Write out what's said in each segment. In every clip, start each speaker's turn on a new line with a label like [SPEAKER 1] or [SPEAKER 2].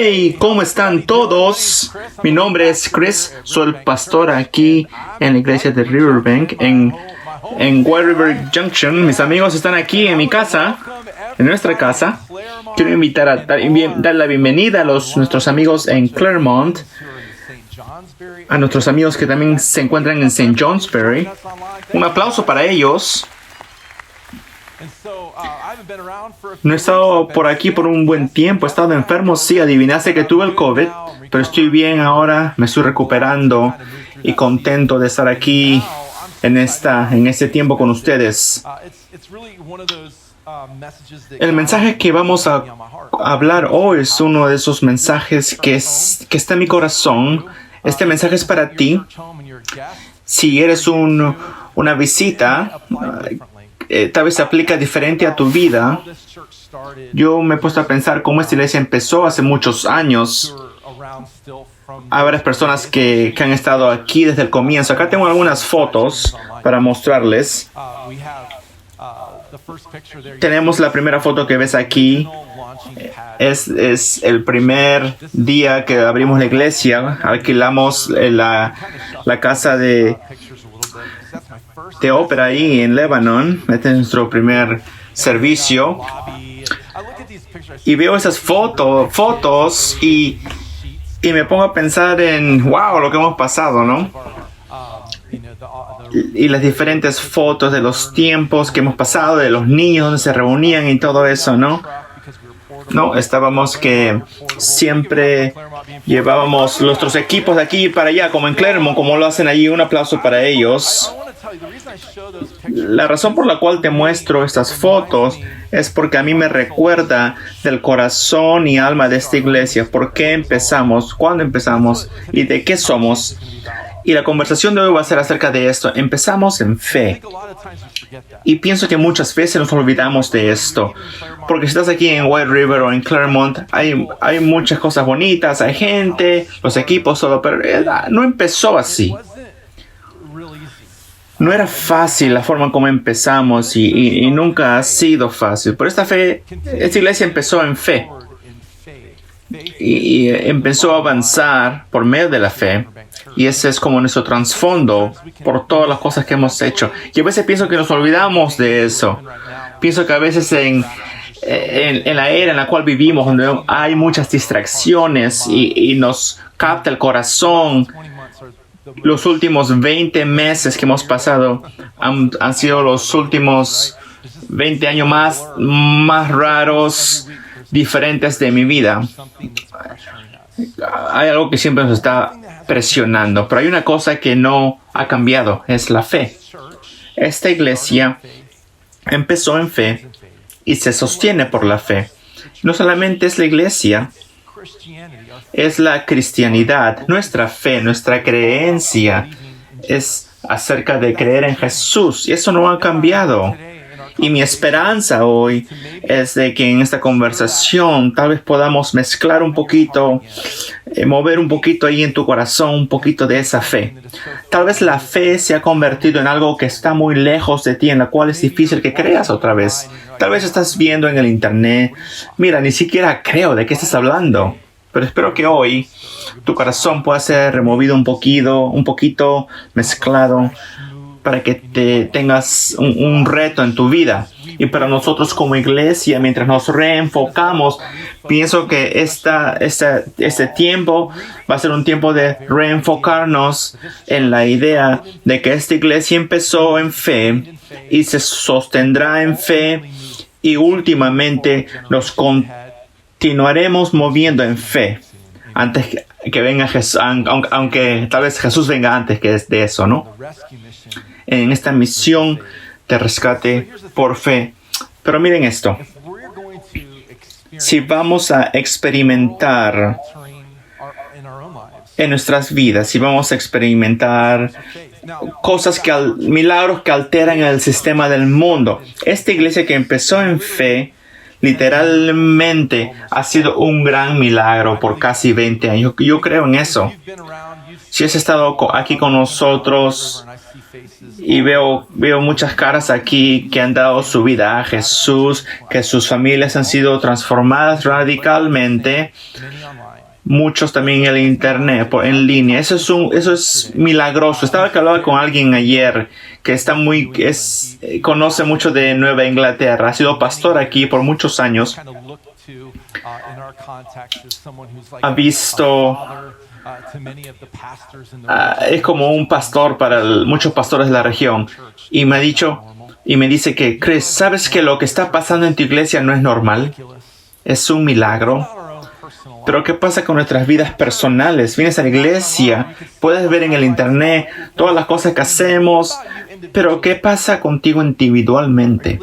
[SPEAKER 1] Hey, ¿cómo están todos? Mi nombre es Chris, soy el pastor aquí en la iglesia de Riverbank, en White River Junction. Mis amigos están aquí en mi casa, en nuestra casa. Quiero invitar a dar la bienvenida a nuestros amigos en Claremont, a nuestros amigos que también se encuentran en St. Johnsbury. Un aplauso para ellos. No he estado por aquí por un buen tiempo, he estado enfermo, sí, adivinaste que tuve el COVID, pero estoy bien ahora, me estoy recuperando y contento de estar aquí en este tiempo con ustedes. El mensaje que vamos a hablar hoy es uno de esos mensajes que está en mi corazón. Este mensaje es para ti. Si eres una visita, tal vez se aplica diferente a tu vida. Yo me he puesto a pensar cómo esta iglesia empezó hace muchos años. Hay varias personas que han estado aquí desde el comienzo. Acá tengo algunas fotos para mostrarles. Tenemos la primera foto que ves aquí. Es el primer día que abrimos la iglesia. Alquilamos la casa de ópera ahí en Lebanon. Este es nuestro primer servicio. Y veo esas fotos y me pongo a pensar en wow, lo que hemos pasado, ¿no? Y las diferentes fotos de los tiempos que hemos pasado, de los niños donde se reunían y todo eso, ¿no? No, estábamos que siempre llevábamos nuestros equipos de aquí para allá, como en Claremont, como lo hacen allí. Un aplauso para ellos. La razón por la cual te muestro estas fotos es porque a mí me recuerda del corazón y alma de esta iglesia. ¿Por qué empezamos? ¿Cuándo empezamos? ¿Y de qué somos? Y la conversación de hoy va a ser acerca de esto. Empezamos en fe. Y pienso que muchas veces nos olvidamos de esto. Porque si estás aquí en White River o en Claremont, hay muchas cosas bonitas, hay gente, los equipos, todo, pero no empezó así. No era fácil la forma en cómo empezamos y nunca ha sido fácil. Pero esta iglesia empezó en fe. Y empezó a avanzar por medio de la fe. Y ese es como nuestro trasfondo por todas las cosas que hemos hecho. Y a veces pienso que nos olvidamos de eso. Pienso que a veces en la era en la cual vivimos, donde hay muchas distracciones y nos capta el corazón, los últimos 20 meses que hemos pasado han sido los últimos 20 años más raros, diferentes de mi vida. Hay algo que siempre nos está presionando, pero hay una cosa que no ha cambiado, es la fe. Esta iglesia empezó en fe y se sostiene por la fe. No solamente es la iglesia, es la cristianidad. Nuestra fe, nuestra creencia es acerca de creer en Jesús y eso no ha cambiado. Y mi esperanza hoy es de que en esta conversación tal vez podamos mezclar un poquito, mover un poquito ahí en tu corazón, un poquito de esa fe. Tal vez la fe se ha convertido en algo que está muy lejos de ti, en la cual es difícil que creas otra vez. Tal vez estás viendo en el internet, mira, ni siquiera creo de qué estás hablando. Pero espero que hoy tu corazón pueda ser removido un poquito mezclado, para que te tengas un reto en tu vida. Y para nosotros como iglesia, mientras nos reenfocamos, pienso que este tiempo va a ser un tiempo de reenfocarnos en la idea de que esta iglesia empezó en fe y se sostendrá en fe y últimamente nos continuaremos moviendo en fe antes que venga Jesús, aunque tal vez Jesús venga antes que de eso, ¿no? En esta misión de rescate por fe. Pero miren esto. Si vamos a experimentar en nuestras vidas, si vamos a experimentar milagros que alteran el sistema del mundo, esta iglesia que empezó en fe, literalmente ha sido un gran milagro por casi 20 años. Yo creo en eso. Si has estado aquí con nosotros y veo muchas caras aquí que han dado su vida a Jesús, que sus familias han sido transformadas radicalmente. Muchos también en el internet, en línea. Eso es milagroso. Estaba que hablaba con alguien ayer que conoce mucho de Nueva Inglaterra. Ha sido pastor aquí por muchos años. Ha visto... es como un pastor para muchos pastores de la región. Y me dice que, Chris, ¿sabes que lo que está pasando en tu iglesia no es normal? Es un milagro. Pero ¿qué pasa con nuestras vidas personales? Vienes a la iglesia, puedes ver en el internet todas las cosas que hacemos, pero ¿qué pasa contigo individualmente?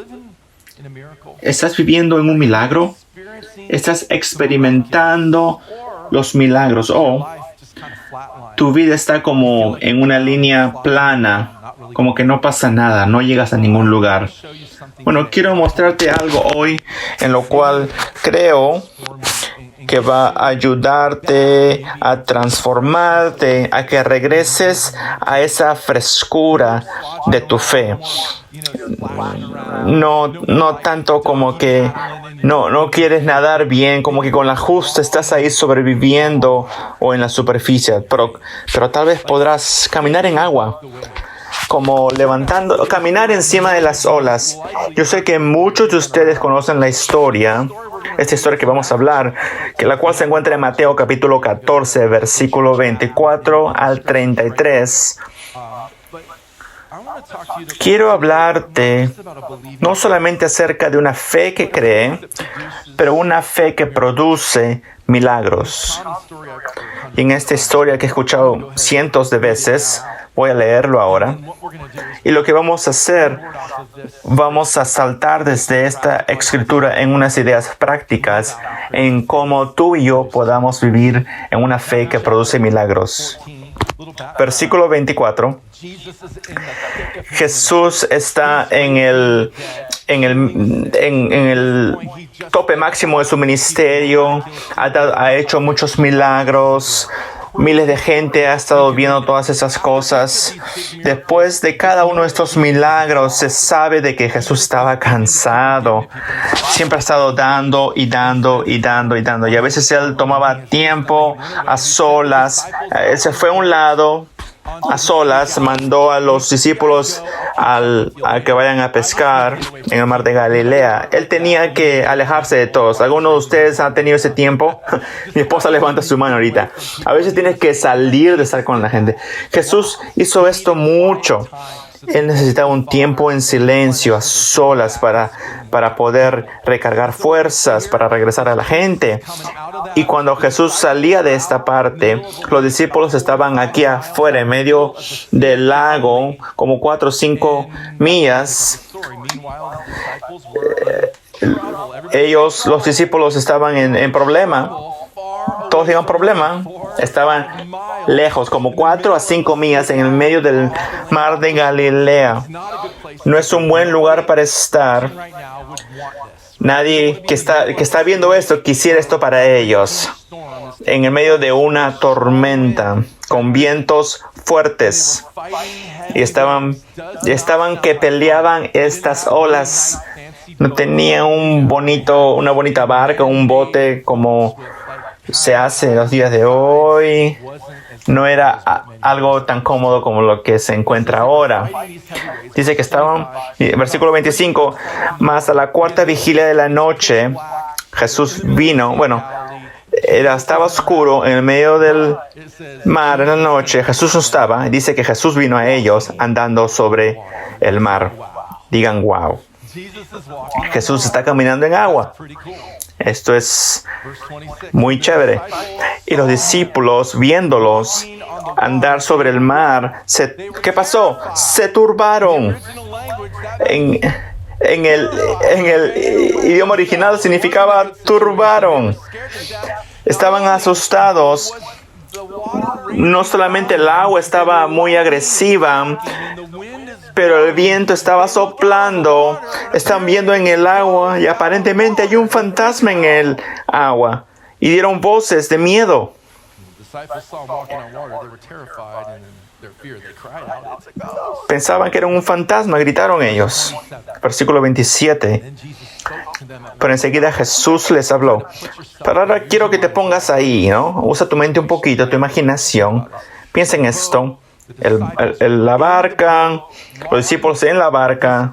[SPEAKER 1] ¿Estás viviendo en un milagro? ¿Estás experimentando los milagros? ¿O tu vida está como en una línea plana, como que no pasa nada, no llegas a ningún lugar? Bueno, quiero mostrarte algo hoy en lo cual creo que va a ayudarte a transformarte, a que regreses a esa frescura de tu fe. No tanto como que no quieres nadar bien, como que con la justa estás ahí sobreviviendo o en la superficie, pero tal vez podrás caminar en agua, como caminar encima de las olas. Yo sé que muchos de ustedes conocen la historia, esta historia que vamos a hablar, la cual se encuentra en Mateo capítulo 14, versículo 24 al 33. Quiero hablarte no solamente acerca de una fe que cree, pero una fe que produce milagros. Y en esta historia que he escuchado cientos de veces, voy a leerlo ahora. Y lo que vamos a hacer, vamos a saltar desde esta escritura en unas ideas prácticas en cómo tú y yo podamos vivir en una fe que produce milagros. Versículo 24. Jesús está en el tope máximo de su ministerio, ha hecho muchos milagros. Miles de gente ha estado viendo todas esas cosas. Después de cada uno de estos milagros, se sabe de que Jesús estaba cansado. Siempre ha estado dando y dando y dando y dando. Y a veces él tomaba tiempo a solas. Él se fue a un lado, a solas, mandó a los discípulos a que vayan a pescar en el mar de Galilea. Él tenía que alejarse de todos. ¿Alguno de ustedes ha tenido ese tiempo? Mi esposa levanta su mano ahorita. A veces tienes que salir de estar con la gente. Jesús hizo esto mucho. Él necesitaba un tiempo en silencio, a solas, para poder recargar fuerzas, para regresar a la gente. Y cuando Jesús salía de esta parte, los discípulos estaban aquí afuera, en medio del lago, como 4 o 5 millas. Los discípulos estaban en problema. Todos tenían problema. Estaban lejos, como 4 a 5 millas en el medio del mar de Galilea. No es un buen lugar para estar. Nadie que está viendo esto quisiera esto para ellos. En el medio de una tormenta, con vientos fuertes. Y estaban que peleaban estas olas. No tenían una bonita barca, un bote como se hace en los días de hoy. No era algo tan cómodo como lo que se encuentra ahora. Dice que estaban, versículo 25, mas a la 4ª vigilia de la noche, Jesús vino, estaba oscuro en el medio del mar en la noche. Jesús no estaba. Dice que Jesús vino a ellos andando sobre el mar. Digan, wow. Jesús está caminando en agua. Esto es muy chévere. Y los discípulos, viéndolos andar sobre el mar, ¿qué pasó? Se turbaron. En el idioma original significaba turbaron. Estaban asustados. No solamente el agua estaba muy agresiva, pero el viento estaba soplando. Están viendo en el agua y aparentemente hay un fantasma en el agua. Y dieron voces de miedo. Pensaban que era un fantasma, gritaron ellos. Versículo 27. Pero enseguida Jesús les habló. Pero ahora quiero que te pongas ahí, ¿no? Usa tu mente un poquito, tu imaginación. Piensa en esto. La barca, los discípulos en la barca,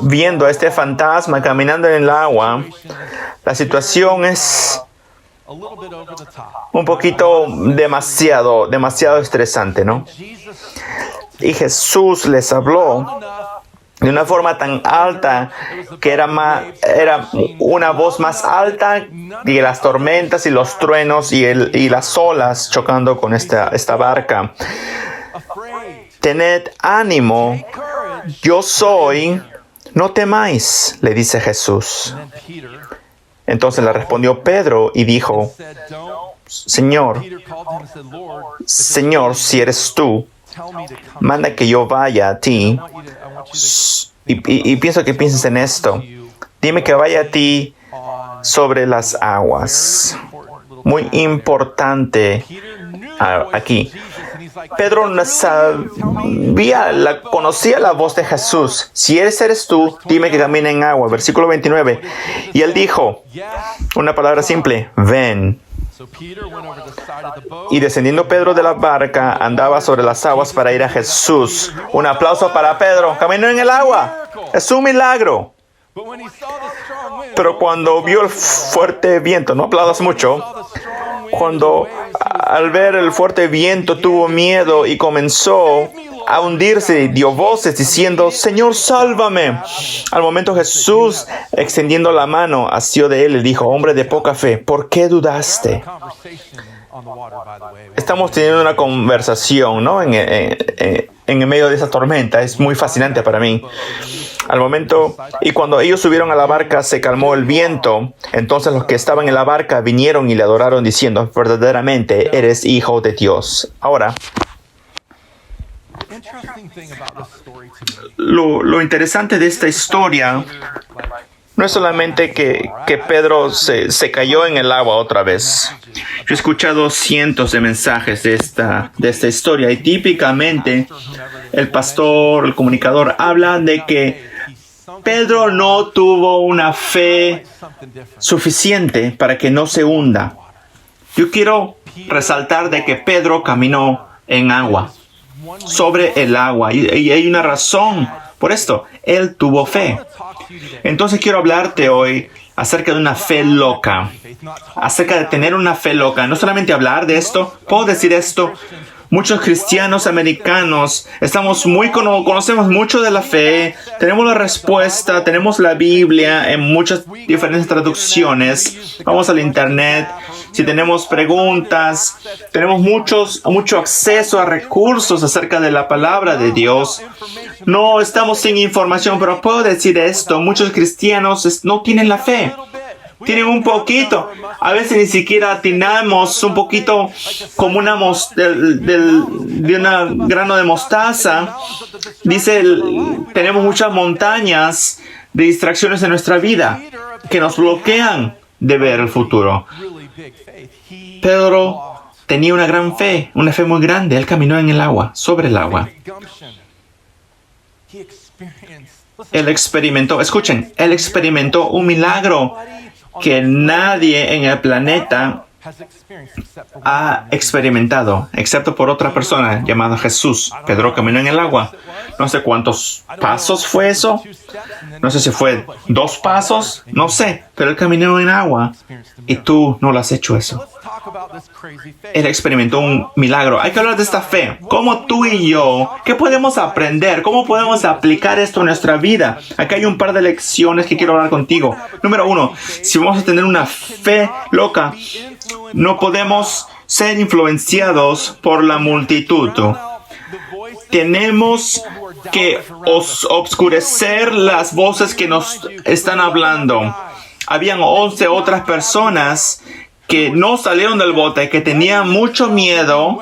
[SPEAKER 1] viendo a este fantasma caminando en el agua. La situación es un poquito demasiado estresante, ¿no? Y Jesús les habló de una forma tan alta que era una voz más alta que las tormentas y los truenos y las olas chocando con esta barca. Tened ánimo, yo soy, no temáis, le dice Jesús. Entonces le respondió Pedro y dijo, Señor, si eres tú, manda que yo vaya a ti. Y pienso que pienses en esto. Dime que vaya a ti sobre las aguas. Muy importante aquí. Pedro conocía la voz de Jesús. Si eres tú, dime que camine en agua. Versículo 29. Y él dijo una palabra simple: ven. Y descendiendo Pedro de la barca, andaba sobre las aguas para ir a Jesús. Un aplauso para Pedro. Caminó en el agua. Es un milagro. Pero cuando vio el fuerte viento, no aplaudas mucho, cuando al ver el fuerte viento tuvo miedo y comenzó a hundirse y dio voces diciendo, Señor, sálvame. Al momento Jesús, extendiendo la mano, asió de él y dijo, hombre de poca fe, ¿por qué dudaste? Estamos teniendo una conversación, ¿no? En el medio de esa tormenta. Es muy fascinante para mí. Al momento, y cuando ellos subieron a la barca, se calmó el viento. Entonces los que estaban en la barca vinieron y le adoraron diciendo, verdaderamente eres hijo de Dios. Ahora, lo interesante de esta historia no es solamente que Pedro se cayó en el agua otra vez. Yo he escuchado cientos de mensajes de esta historia y típicamente el pastor, el comunicador, habla de que Pedro no tuvo una fe suficiente para que no se hunda. Yo quiero resaltar de que Pedro caminó en agua, sobre el agua, y hay una razón por esto. Él tuvo fe. Entonces quiero hablarte hoy acerca de una fe loca, acerca de tener una fe loca. No solamente hablar de esto, puedo decir esto. Muchos cristianos americanos conocemos mucho de la fe, tenemos la respuesta, tenemos la Biblia en muchas diferentes traducciones, vamos al internet, si tenemos preguntas, tenemos mucho acceso a recursos acerca de la palabra de Dios. No estamos sin información, pero puedo decir esto, muchos cristianos no tienen la fe. Tienen un poquito, a veces ni siquiera atinamos un poquito como de una grano de mostaza. Dice, tenemos muchas montañas de distracciones en nuestra vida que nos bloquean de ver el futuro. Pedro tenía una gran fe, una fe muy grande. Él caminó en el agua, sobre el agua. Él experimentó un milagro que nadie en el planeta ha experimentado, excepto por otra persona llamada Jesús. Pedro caminó en el agua. No sé cuántos pasos fue eso. No sé si fue 2 pasos. No sé, pero él caminó en agua y tú no lo has hecho eso. Él experimentó un milagro. Hay que hablar de esta fe. ¿Cómo tú y yo? ¿Qué podemos aprender? ¿Cómo podemos aplicar esto en nuestra vida? Aquí hay un par de lecciones que quiero hablar contigo. Número 1, si vamos a tener una fe loca, no podemos ser influenciados por la multitud. Tenemos que obscurecer las voces que nos están hablando. Habían 11 otras personas que no salieron del bote, que tenían mucho miedo,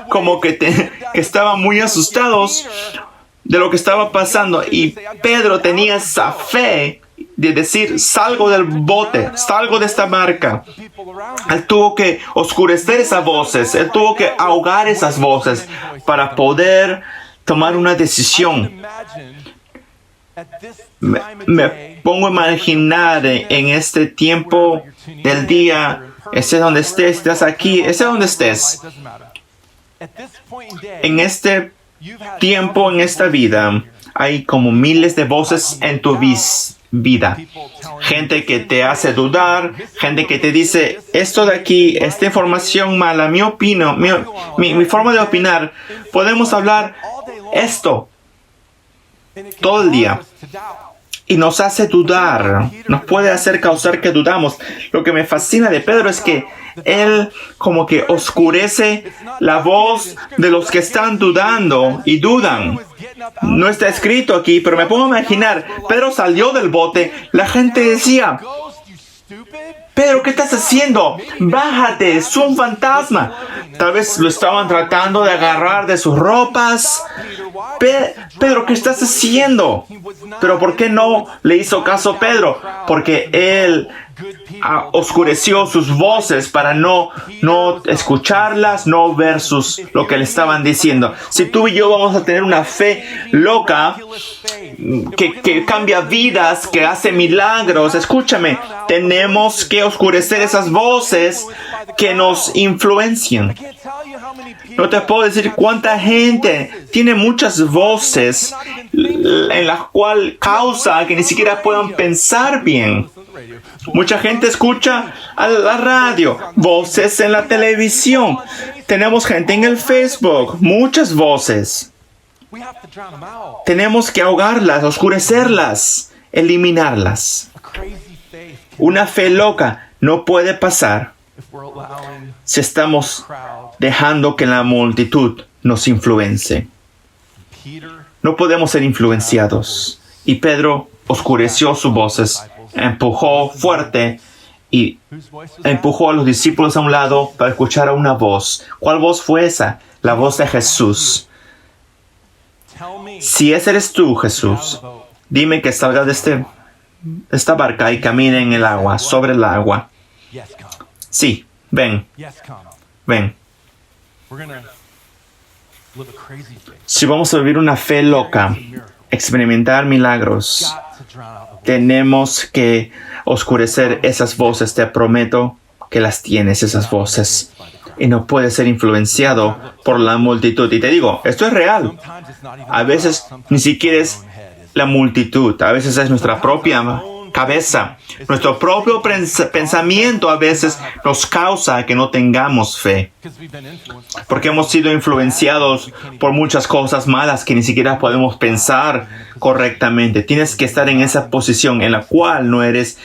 [SPEAKER 1] como que estaban muy asustados de lo que estaba pasando. Y Pedro tenía esa fe de decir, salgo del bote, salgo de esta barca. Él tuvo que oscurecer esas voces, él tuvo que ahogar esas voces para poder tomar una decisión. Me pongo a imaginar en este tiempo del día, ese donde estés, estás aquí, ese donde estés. En este tiempo, en esta vida, hay como miles de voces en tu vida. Gente que te hace dudar, gente que te dice, esto de aquí, esta información mala, mi forma de opinar, podemos hablar esto todo el día. Y nos hace dudar, nos puede hacer causar que dudamos. Lo que me fascina de Pedro es que él como que oscurece la voz de los que están dudando y dudan. No está escrito aquí, pero me pongo a imaginar, Pedro salió del bote, la gente decía, Pedro, ¿qué estás haciendo? Bájate, es un fantasma. Tal vez lo estaban tratando de agarrar de sus ropas. Pedro, ¿qué estás haciendo? Pero ¿por qué no le hizo caso Pedro? Porque él oscureció sus voces para no escucharlas, no ver lo que le estaban diciendo. Si tú y yo vamos a tener una fe loca que cambia vidas, que hace milagros, escúchame, tenemos que oscurecer esas voces que nos influencian. No te puedo decir cuánta gente tiene muchas voces en las cuales causa que ni siquiera puedan pensar bien. Mucha gente escucha a la radio, voces en la televisión. Tenemos gente en el Facebook, muchas voces. Tenemos que ahogarlas, oscurecerlas, eliminarlas. Una fe loca no puede pasar si estamos dejando que la multitud nos influencie. No podemos ser influenciados. Y Pedro oscureció sus voces, empujó fuerte y empujó a los discípulos a un lado para escuchar a una voz. ¿Cuál voz fue esa? La voz de Jesús. Si ese eres tú, Jesús, dime que salga de esta barca y camine en el agua, sobre el agua. Sí, ven. Si vamos a vivir una fe loca, experimentar milagros, tenemos que oscurecer esas voces. Te prometo que las tienes, esas voces. Y no puedes ser influenciado por la multitud. Y te digo, esto es real. A veces ni siquiera es la multitud. A veces es nuestra propia cabeza. Nuestro propio pensamiento a veces nos causa que no tengamos fe. Porque hemos sido influenciados por muchas cosas malas que ni siquiera podemos pensar correctamente. Tienes que estar en esa posición en la cual no eres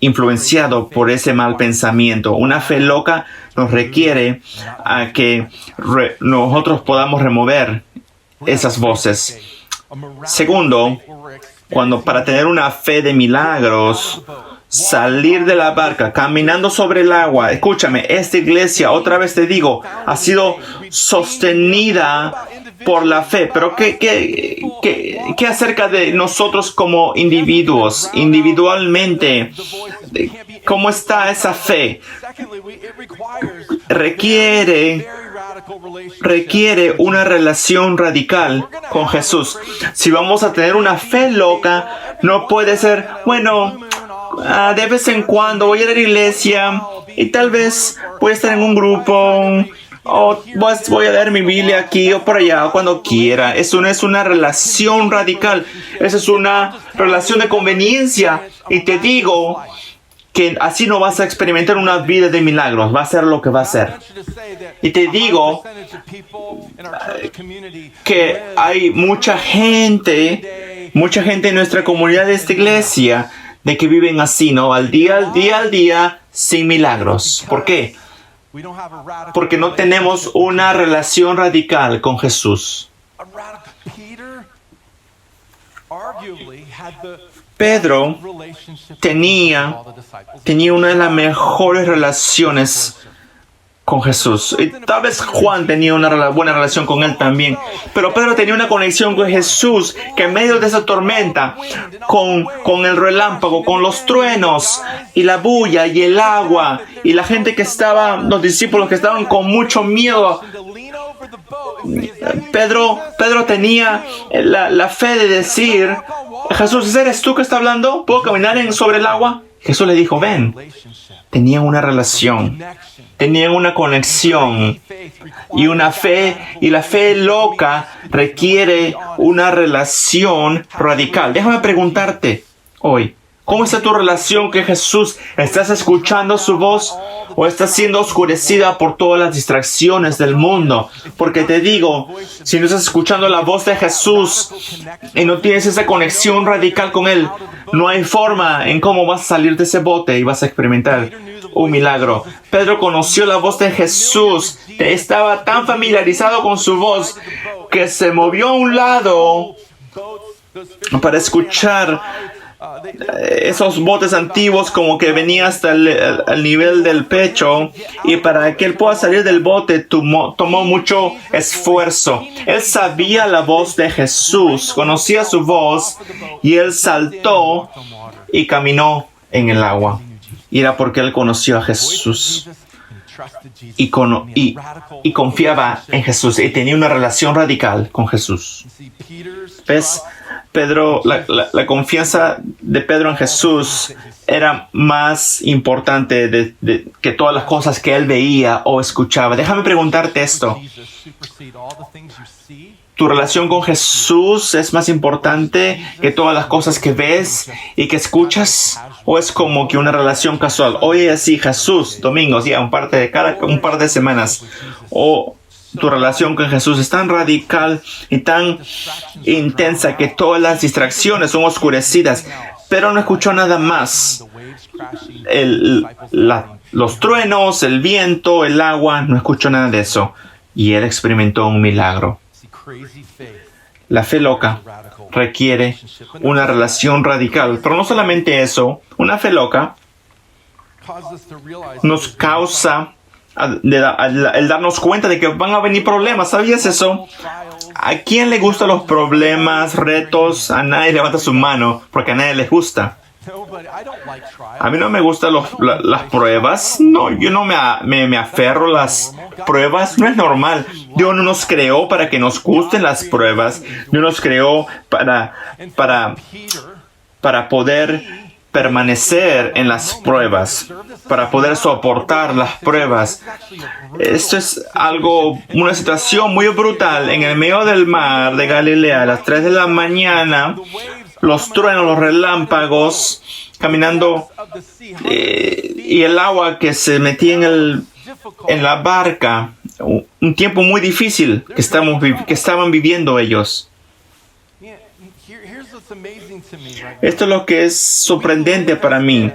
[SPEAKER 1] influenciado por ese mal pensamiento. Una fe loca nos requiere a que nosotros podamos remover esas voces. Segundo, para tener una fe de milagros, salir de la barca, caminando sobre el agua. Escúchame, esta iglesia, otra vez te digo, ha sido sostenida por la fe. Pero ¿qué acerca de nosotros como individuos, individualmente? ¿Cómo está esa fe? Requiere una relación radical con Jesús. Si vamos a tener una fe loca, no puede ser, bueno, de vez en cuando voy a la iglesia y tal vez voy a estar en un grupo o voy a leer mi Biblia aquí o por allá cuando quiera. Eso no es una relación radical, eso es una relación de conveniencia. Y te digo que así no vas a experimentar una vida de milagros, va a ser lo que va a ser. Y te digo que hay mucha gente en nuestra comunidad de esta iglesia de que viven así, ¿no? Al día, sin milagros. ¿Por qué? Porque no tenemos una relación radical con Jesús. Pedro tenía una de las mejores relaciones con Jesús. Y tal vez Juan tenía una buena relación con él también. Pero Pedro tenía una conexión con Jesús, que en medio de esa tormenta, con el relámpago, con los truenos y la bulla y el agua y la gente que estaba, los discípulos que estaban con mucho miedo, Pedro tenía la fe de decir: Jesús, ¿eres tú que está hablando? ¿Puedo caminar sobre el agua? Jesús le dijo: ven. Tenían una relación, tenían una conexión y una fe, y la fe loca requiere una relación radical. Déjame preguntarte hoy, ¿cómo está tu relación con Jesús? ¿Estás escuchando su voz o estás siendo oscurecida por todas las distracciones del mundo? Porque te digo, si no estás escuchando la voz de Jesús y no tienes esa conexión radical con Él, no hay forma en cómo vas a salir de ese bote y vas a experimentar un milagro. Pedro conoció la voz de Jesús, estaba tan familiarizado con su voz que se movió a un lado para escuchar esos botes antiguos, como que venía hasta el nivel del pecho, y para que él pueda salir del bote tomó mucho esfuerzo. Él sabía la voz de Jesús, conocía su voz, y él saltó y caminó en el agua. Y era porque él conoció a Jesús y confiaba en Jesús y tenía una relación radical con Jesús. ¿Ves? Pedro, la confianza de Pedro en Jesús era más importante que todas las cosas que él veía o escuchaba. Déjame preguntarte esto. ¿Tu relación con Jesús es más importante que todas las cosas que ves y que escuchas? ¿O es como que una relación casual? Oye, sí, Jesús, domingos, ya un par de semanas. ¿O tu relación con Jesús es tan radical y tan intensa que todas las distracciones son oscurecidas, pero no escuchó nada más? Los truenos, el viento, el agua, no escuchó nada de eso. Y él experimentó un milagro. La fe loca requiere una relación radical. Pero no solamente eso, una fe loca nos causa el darnos cuenta de que van a venir problemas. ¿Sabías eso? ¿A quién le gustan los problemas, retos? A nadie levanta su mano porque a nadie les gusta. A mí no me gustan las pruebas. No, yo no me aferro a las pruebas. No es normal. Dios no nos creó para que nos gusten las pruebas. Dios nos creó para poder permanecer en las pruebas, para poder soportar las pruebas. Esto es una situación muy brutal. En el medio del mar de Galilea, a las 3 de la mañana, los truenos, los relámpagos, caminando, y el agua que se metía en la barca. Un tiempo muy difícil que estaban viviendo ellos. Esto es lo que es sorprendente para mí.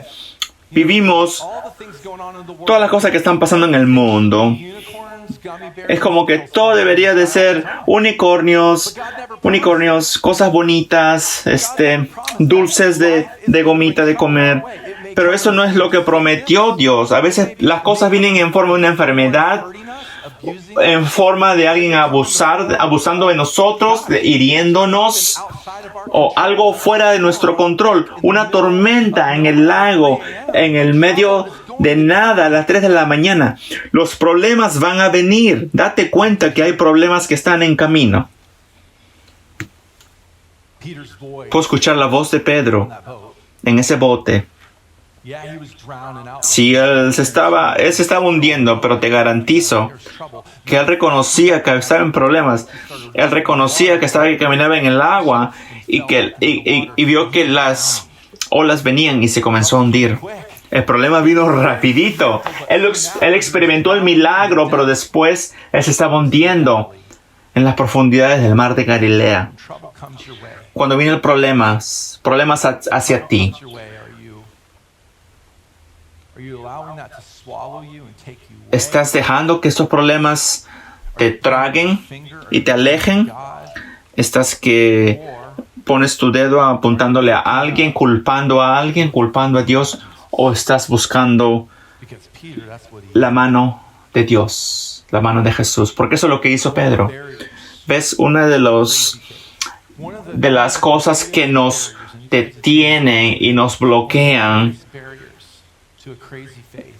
[SPEAKER 1] Vivimos todas las cosas que están pasando en el mundo. Es como que todo debería de ser unicornios, cosas bonitas, dulces de gomita de comer. Pero eso no es lo que prometió Dios. A veces las cosas vienen en forma de una enfermedad, en forma de alguien abusando de nosotros, hiriéndonos, o algo fuera de nuestro control. Una tormenta en el lago, en el medio de nada, a las 3 de la mañana. Los problemas van a venir. Date cuenta que hay problemas que están en camino. Puedo escuchar la voz de Pedro en ese bote. Sí, él se estaba hundiendo, pero te garantizo que él reconocía que estaba en problemas. Él reconocía que caminaba en el agua y vio que las olas venían y se comenzó a hundir. El problema vino rapidito. Él experimentó el milagro, pero después él se estaba hundiendo en las profundidades del mar de Galilea. Cuando vienen problemas hacia ti, ¿estás dejando que estos problemas te traguen y te alejen? ¿Estás que pones tu dedo apuntándole a alguien, culpando a Dios? ¿O estás buscando la mano de Dios, la mano de Jesús, porque eso es lo que hizo Pedro. ¿Ves? Una de las cosas que nos detienen y nos bloquean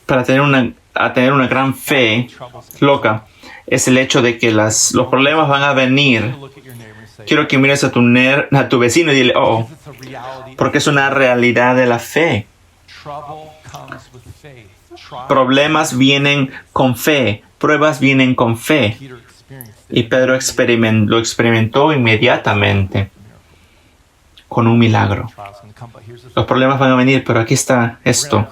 [SPEAKER 1] para tener una gran fe loca es el hecho de que los problemas van a venir. Quiero que mires a tu vecino y dile, oh, porque es una realidad de la fe. Problemas vienen con fe, pruebas vienen con fe. Y Pedro lo experimentó inmediatamente con un milagro. Los problemas van a venir, pero aquí está esto.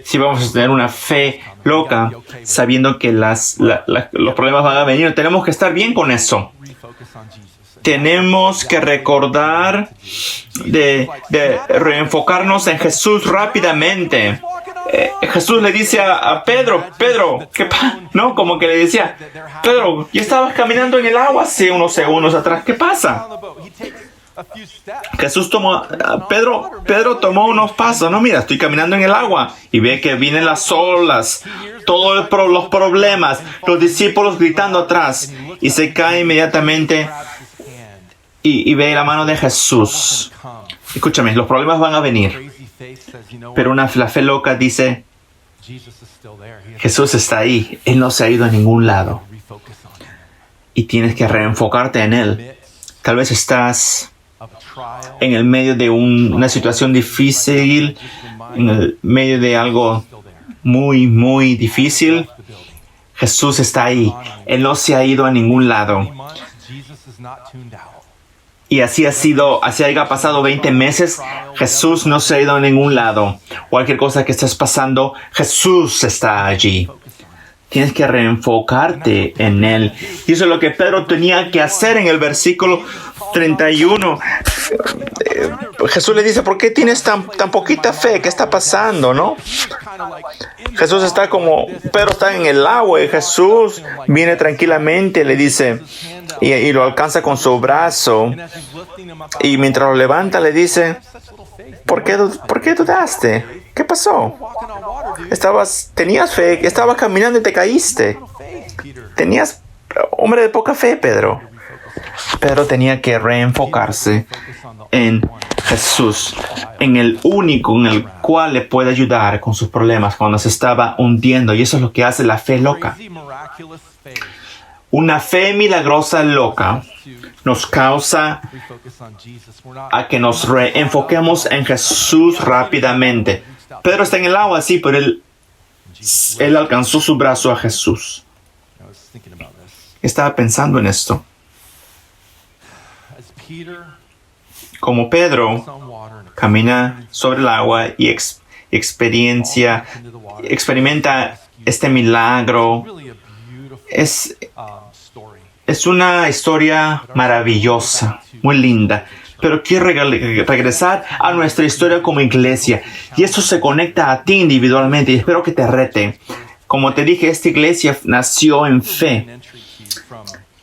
[SPEAKER 1] Si vamos a tener una fe loca, sabiendo que los problemas van a venir, tenemos que estar bien con eso. Tenemos que recordar de reenfocarnos en Jesús rápidamente. Jesús le dice a Pedro, ¿qué pasa? No, como que le decía, Pedro, ya estabas caminando en el agua hace unos segundos atrás, ¿qué pasa? Pedro tomó unos pasos, no, mira, estoy caminando en el agua y ve que vienen las olas, todos los problemas, los discípulos gritando atrás y se cae inmediatamente y ve la mano de Jesús. Escúchame, los problemas van a venir, pero la fe loca dice, Jesús está ahí, Él no se ha ido a ningún lado y tienes que reenfocarte en Él. Tal vez estás en el medio de una situación difícil, en el medio de algo muy, muy difícil. Jesús está ahí. Él no se ha ido a ningún lado. Y así haya pasado 20 meses, Jesús no se ha ido a ningún lado. Cualquier cosa que estés pasando, Jesús está allí. Tienes que reenfocarte en Él. Y eso es lo que Pedro tenía que hacer en el versículo 31. Jesús le dice, ¿por qué tienes tan poquita fe? ¿Qué está pasando, no? Jesús está Pedro está en el agua y Jesús viene tranquilamente, le dice, y lo alcanza con su brazo. Y mientras lo levanta, le dice, ¿por qué dudaste? ¿Qué pasó? Tenías fe, estabas caminando y te caíste. Tenías, hombre de poca fe, Pedro. Pedro tenía que reenfocarse en Jesús, en el único en el cual le puede ayudar con sus problemas cuando se estaba hundiendo. Y eso es lo que hace la fe loca. Una fe milagrosa loca nos causa a que nos reenfoquemos en Jesús rápidamente. Pedro está en el agua, sí, pero él alcanzó su brazo a Jesús. Estaba pensando en esto. Como Pedro camina sobre el agua y experimenta este milagro, es una historia maravillosa, muy linda. Pero quiero regresar a nuestra historia como iglesia. Y eso se conecta a ti individualmente. Y espero que te rete. Como te dije, esta iglesia nació en fe.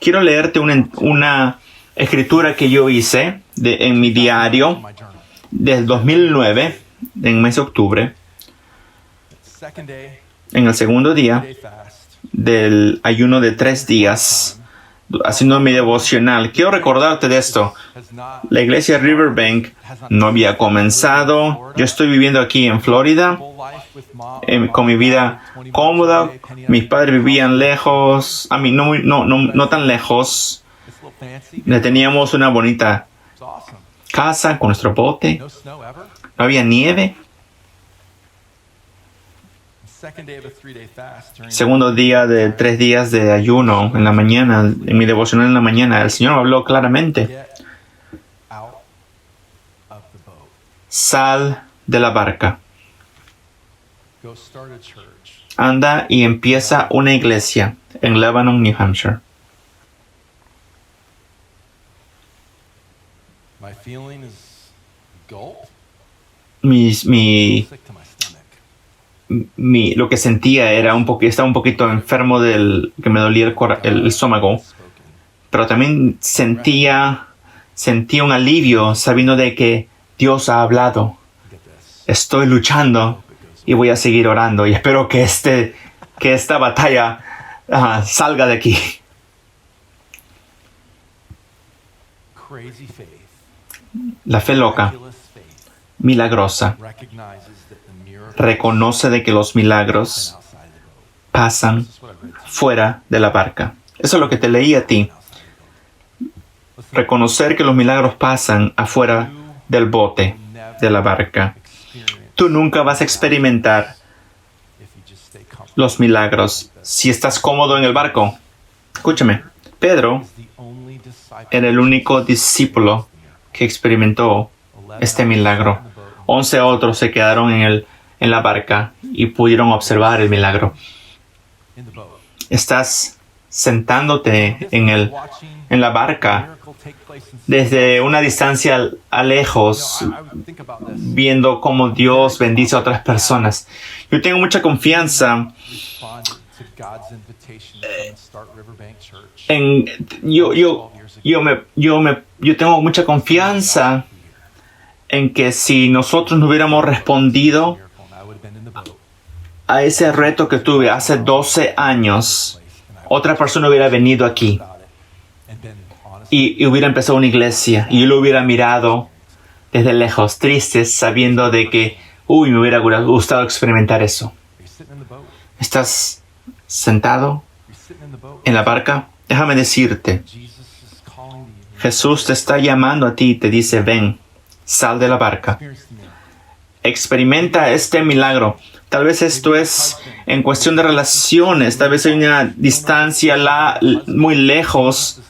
[SPEAKER 1] Quiero leerte una escritura que yo hice en mi diario del 2009, en el mes de octubre. En el segundo día del ayuno de 3 días. Haciendo mi devocional. Quiero recordarte de esto. La iglesia Riverbank no había comenzado. Yo estoy viviendo aquí en Florida, con mi vida cómoda. Mis padres vivían lejos. A mí no tan lejos. Teníamos una bonita casa con nuestro bote. No había nieve. Segundo día de 3 días de ayuno en la mañana, en mi devocional en la mañana, el Señor me habló claramente. Sal de la barca. Anda y empieza una iglesia en Lebanon, New Hampshire. Lo que sentía era estaba un poquito enfermo que me dolía el estómago, pero también sentía un alivio sabiendo de que Dios ha hablado. Estoy luchando y voy a seguir orando y espero que que esta batalla salga de aquí. La fe loca, milagrosa, reconoce de que los milagros pasan fuera de la barca. Eso es lo que te leí a ti. Reconocer que los milagros pasan afuera del bote, de la barca. Tú nunca vas a experimentar los milagros si estás cómodo en el barco. Escúchame, Pedro era el único discípulo que experimentó este milagro. 11 otros se quedaron en la barca y pudieron observar el milagro. Estás sentándote en la barca desde una distancia a lejos, viendo cómo Dios bendice a otras personas. Yo tengo mucha confianza yo tengo mucha confianza en que si nosotros no hubiéramos respondido a ese reto que tuve hace 12 años, otra persona hubiera venido aquí y hubiera empezado una iglesia y yo lo hubiera mirado desde lejos, triste, sabiendo de que me hubiera gustado experimentar eso. ¿Estás sentado en la barca? Déjame decirte, Jesús te está llamando a ti y te dice, ven, sal de la barca. Experimenta este milagro. Tal vez esto es en cuestión de relaciones. Tal vez hay una distancia muy lejos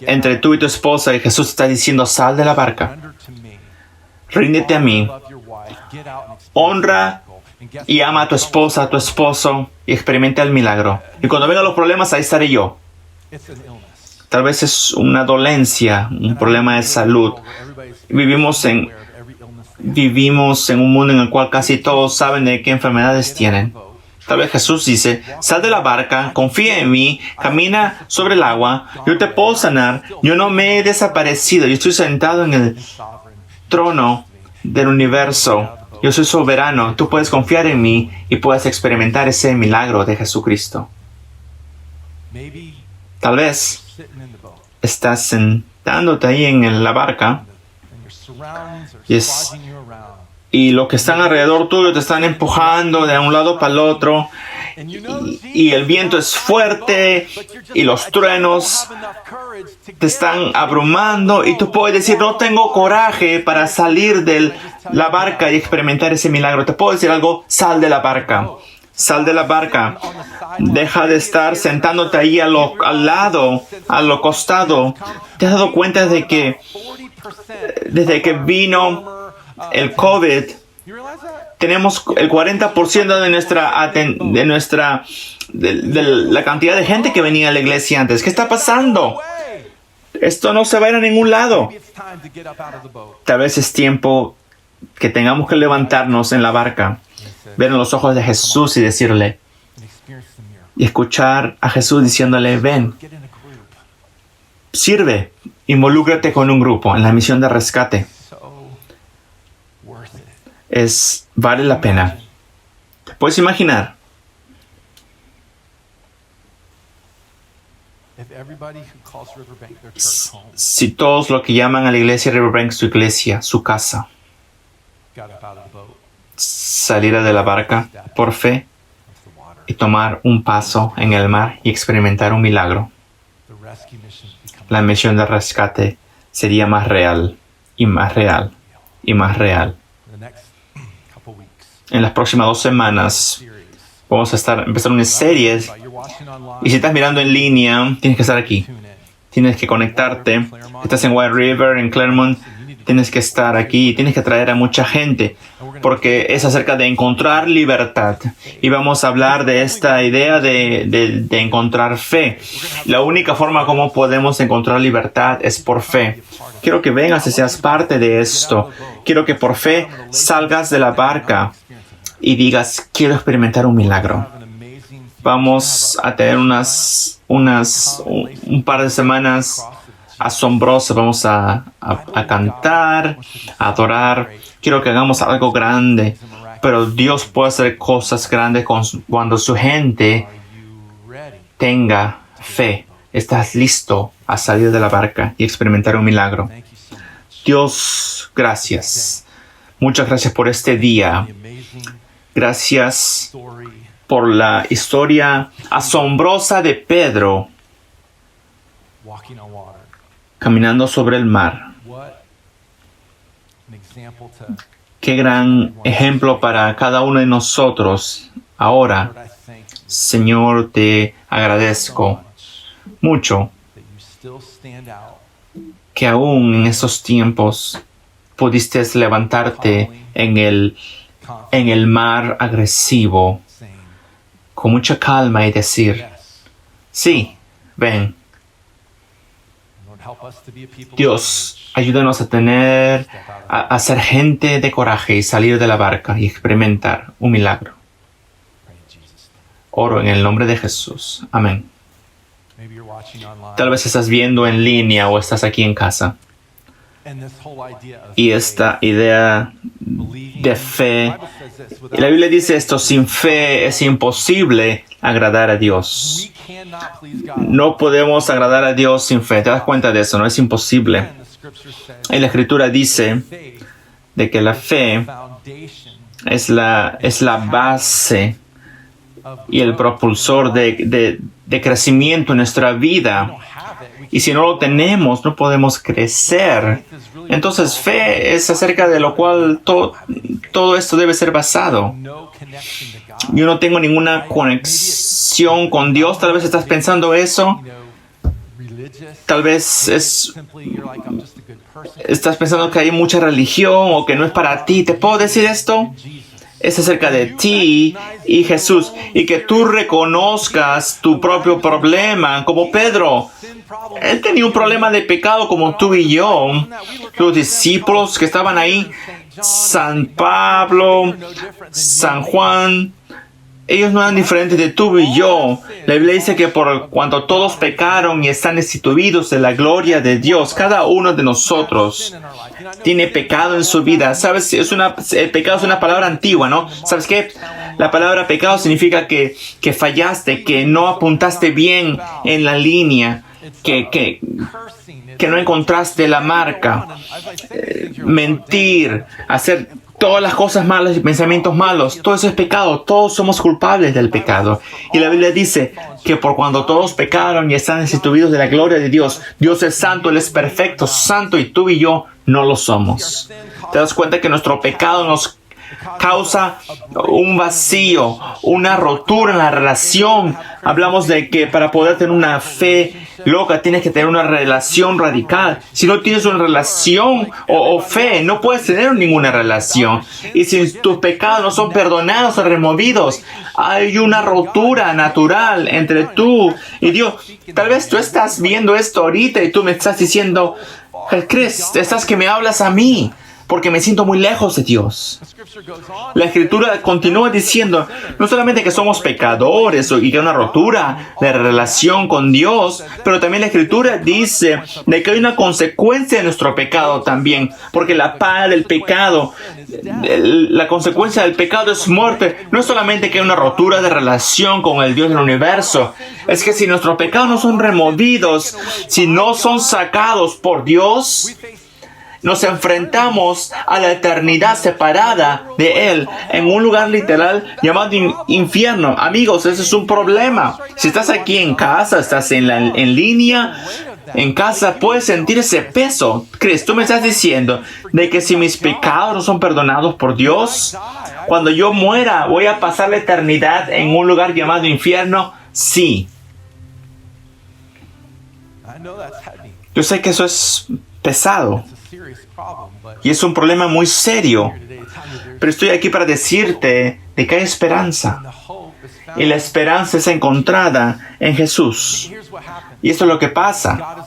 [SPEAKER 1] entre tú y tu esposa y Jesús te está diciendo, sal de la barca. Ríndete a mí. Honra y ama a tu esposa, a tu esposo y experimenta el milagro. Y cuando vengan los problemas, ahí estaré yo. Tal vez es una dolencia, un problema de salud. Vivimos en un mundo en el cual casi todos saben de qué enfermedades tienen. Tal vez Jesús dice, sal de la barca, confía en mí, camina sobre el agua, yo te puedo sanar, yo no me he desaparecido, yo estoy sentado en el trono del universo, yo soy soberano, tú puedes confiar en mí y puedes experimentar ese milagro de Jesucristo. Tal vez estás sentándote ahí en la barca y los que están alrededor tuyo te están empujando de un lado para el otro y el viento es fuerte y los truenos te están abrumando y tú puedes decir, no tengo coraje para salir de la barca y experimentar ese milagro. Te puedo decir algo, sal de la barca. Sal de la barca. Deja de estar sentándote ahí al lado, a lo costado. ¿Te has dado cuenta de que desde que vino el COVID, tenemos el 40% de la cantidad de gente que venía a la iglesia antes? ¿Qué está pasando? Esto no se va a ir a ningún lado. Tal vez es tiempo que tengamos que levantarnos en la barca, ver en los ojos de Jesús y decirle, y escuchar a Jesús diciéndole, ven, sirve, involúcrate con un grupo en la misión de rescate. Vale la pena. ¿Te puedes imaginar? Si todos los que llaman a la iglesia Riverbank su iglesia, su casa, saliera de la barca por fe y tomar un paso en el mar y experimentar un milagro, la misión de rescate sería más real y más real y más real. En las próximas 2 semanas vamos a empezar una serie y si estás mirando en línea tienes que estar aquí, tienes que conectarte. Estás en White River, en Claremont, tienes que estar aquí y tienes que traer a mucha gente porque es acerca de encontrar libertad y vamos a hablar de esta idea de encontrar fe. La única forma como podemos encontrar libertad es por fe. Quiero que vengas y seas parte de esto. Quiero que por fe salgas de la barca y digas, quiero experimentar un milagro. Vamos a tener un par de semanas asombrosas. Vamos a cantar, a adorar. Quiero que hagamos algo grande. pero Dios puede hacer cosas grandes cuando su gente tenga fe. ¿Estás listo a salir de la barca y experimentar un milagro? Dios, gracias. Muchas gracias por este día. Gracias por la historia asombrosa de Pedro caminando sobre el mar. Qué gran ejemplo para cada uno de nosotros. Ahora, Señor, te agradezco mucho que aún en esos tiempos pudiste levantarte en el mar agresivo con mucha calma y decir, sí, ven. Dios, ayúdanos a ser gente de coraje y salir de la barca y experimentar un milagro. Oro en el nombre de Jesús. Amén. Tal vez estás viendo en línea o estás aquí en casa. Y esta idea de fe, y la Biblia dice esto, sin fe es imposible agradar a Dios. No podemos agradar a Dios sin fe. ¿Te das cuenta de eso? No es imposible. Y la Escritura dice de que la fe es la base y el propulsor de crecimiento en nuestra vida. Y si no lo tenemos, no podemos crecer. Entonces, fe es acerca de lo cual todo esto debe ser basado. Yo no tengo ninguna conexión con Dios. Tal vez estás pensando eso. Tal vez estás pensando que hay mucha religión o que no es para ti. ¿Te puedo decir esto? Es acerca de ti y Jesús, y que tú reconozcas tu propio problema, como Pedro. Él tenía un problema de pecado como tú y yo. Los discípulos que estaban ahí, San Pablo, San Juan, ellos no eran diferentes de tú y yo. La Biblia dice que por cuanto todos pecaron y están destituidos de la gloria de Dios, cada uno de nosotros tiene pecado en su vida. ¿Sabes? El pecado es una palabra antigua, ¿no? ¿Sabes qué? La palabra pecado significa que fallaste, que no apuntaste bien en la línea, que no encontraste la marca. Mentir, hacer todas las cosas malas y pensamientos malos, todo eso es pecado. Todos somos culpables del pecado. Y la Biblia dice que por cuando todos pecaron y están destituidos de la gloria de Dios, Dios es santo, Él es perfecto, santo, y tú y yo no lo somos. ¿Te das cuenta que nuestro pecado nos causa un vacío, una rotura en la relación? Hablamos de que para poder tener una fe loca tienes que tener una relación radical. Si no tienes una relación o fe, no puedes tener ninguna relación. Y si tus pecados no son perdonados o removidos, hay una rotura natural entre tú y Dios. Tal vez tú estás viendo esto ahorita y tú me estás diciendo, Chris, estás que me hablas a mí porque me siento muy lejos de Dios. La Escritura continúa diciendo no solamente que somos pecadores y que hay una rotura de relación con Dios, pero también la Escritura dice de que hay una consecuencia de nuestro pecado también, porque la paga del pecado, la consecuencia del pecado es muerte. No es solamente que hay una rotura de relación con el Dios del universo, es que si nuestros pecados no son removidos, si no son sacados por Dios, nos enfrentamos a la eternidad separada de Él en un lugar literal llamado infierno. Amigos, ese es un problema. Si estás aquí en casa, estás en línea, en casa, puedes sentir ese peso. Chris, tú me estás diciendo de que si mis pecados no son perdonados por Dios, cuando yo muera, voy a pasar la eternidad en un lugar llamado infierno. Sí. Yo sé que eso es pesado y es un problema muy serio, pero estoy aquí para decirte de que hay esperanza, y la esperanza es encontrada en Jesús. Y esto es lo que pasa.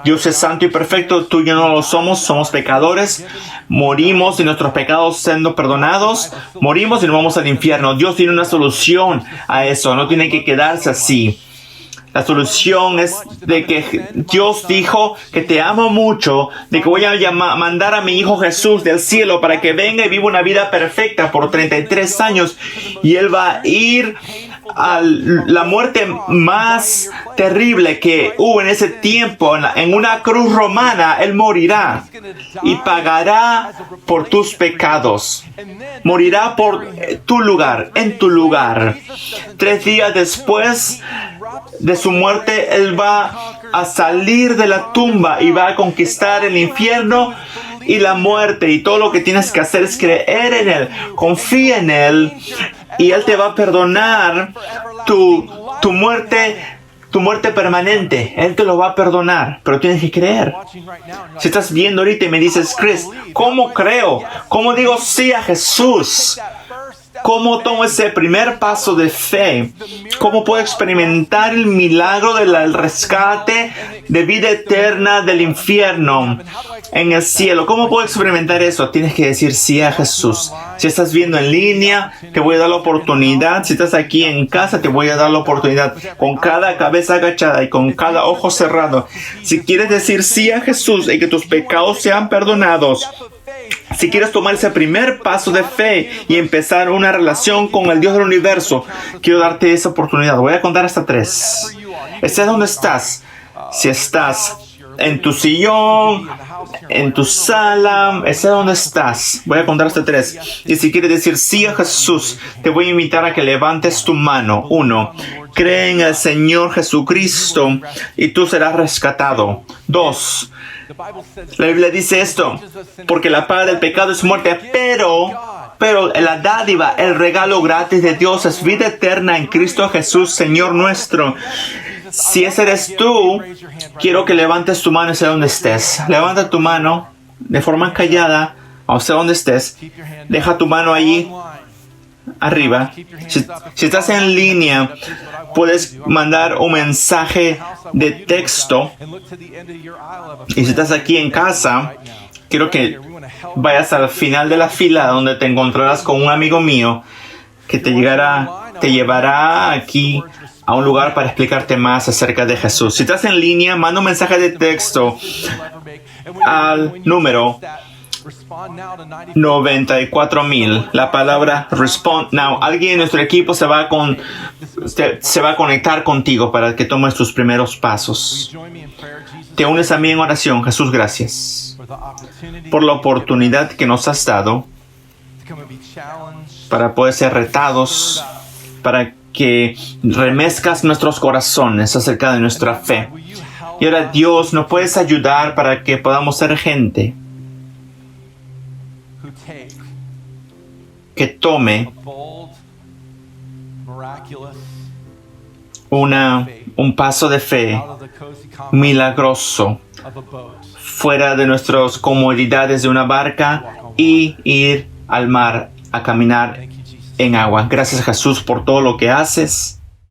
[SPEAKER 1] Dios es santo y perfecto, tú y yo no lo somos, somos pecadores, morimos y nuestros pecados siendo perdonados, morimos y nos vamos al infierno. Dios tiene una solución a eso, no tiene que quedarse así. La solución es de que Dios dijo que te amo mucho, de que voy a mandar a mi Hijo Jesús del cielo para que venga y viva una vida perfecta por 33 años. Y Él va a ir a la muerte más terrible que hubo en ese tiempo. En una cruz romana, Él morirá y pagará por tus pecados. Morirá por tu lugar, en tu lugar. 3 días después de su muerte, Él va a salir de la tumba y va a conquistar el infierno y la muerte. Y todo lo que tienes que hacer es creer en Él, confía en Él, y Él te va a perdonar tu muerte permanente. Él te lo va a perdonar, pero tienes que creer. Si estás viendo ahorita y me dices, Chris, ¿cómo creo? ¿Cómo digo sí a Jesús? ¿Cómo tomo ese primer paso de fe? ¿Cómo puedo experimentar el milagro del rescate de vida eterna del infierno en el cielo? ¿Cómo puedo experimentar eso? Tienes que decir sí a Jesús. Si estás viendo en línea, te voy a dar la oportunidad. Si estás aquí en casa, te voy a dar la oportunidad. Con cada cabeza agachada y con cada ojo cerrado. Si quieres decir sí a Jesús y que tus pecados sean perdonados, si quieres tomar ese primer paso de fe y empezar una relación con el Dios del universo, quiero darte esa oportunidad. Voy a contar hasta 3. Estés donde estás. Si estás en tu sillón, en tu sala, estés donde estás. Voy a contar hasta 3. Y si quieres decir sí a Jesús, te voy a invitar a que levantes tu mano. 1. Cree en el Señor Jesucristo y tú serás rescatado. 2. La Biblia dice esto, porque la paga del pecado es muerte, pero la dádiva, el regalo gratis de Dios es vida eterna en Cristo Jesús, Señor nuestro. Si ese eres tú, quiero que levantes tu mano y sé donde estés. Levanta tu mano de forma callada, o sea donde estés. Deja tu mano allí arriba. Si estás en línea, puedes mandar un mensaje de texto. Y si estás aquí en casa, quiero que vayas al final de la fila donde te encontrarás con un amigo mío que te llevará aquí a un lugar para explicarte más acerca de Jesús. Si estás en línea, manda un mensaje de texto al número 94,000. La palabra Respond Now. Alguien en nuestro equipo se va a conectar contigo para que tomes tus primeros pasos. Te unes a mí en oración. Jesús, gracias por la oportunidad que nos has dado para poder ser retados, para que remezcas nuestros corazones acerca de nuestra fe. Y ahora, Dios, ¿nos puedes ayudar para que podamos ser gente que tome un paso de fe milagroso fuera de nuestras comodidades de una barca y ir al mar a caminar en agua? Gracias, Jesús, por todo lo que haces.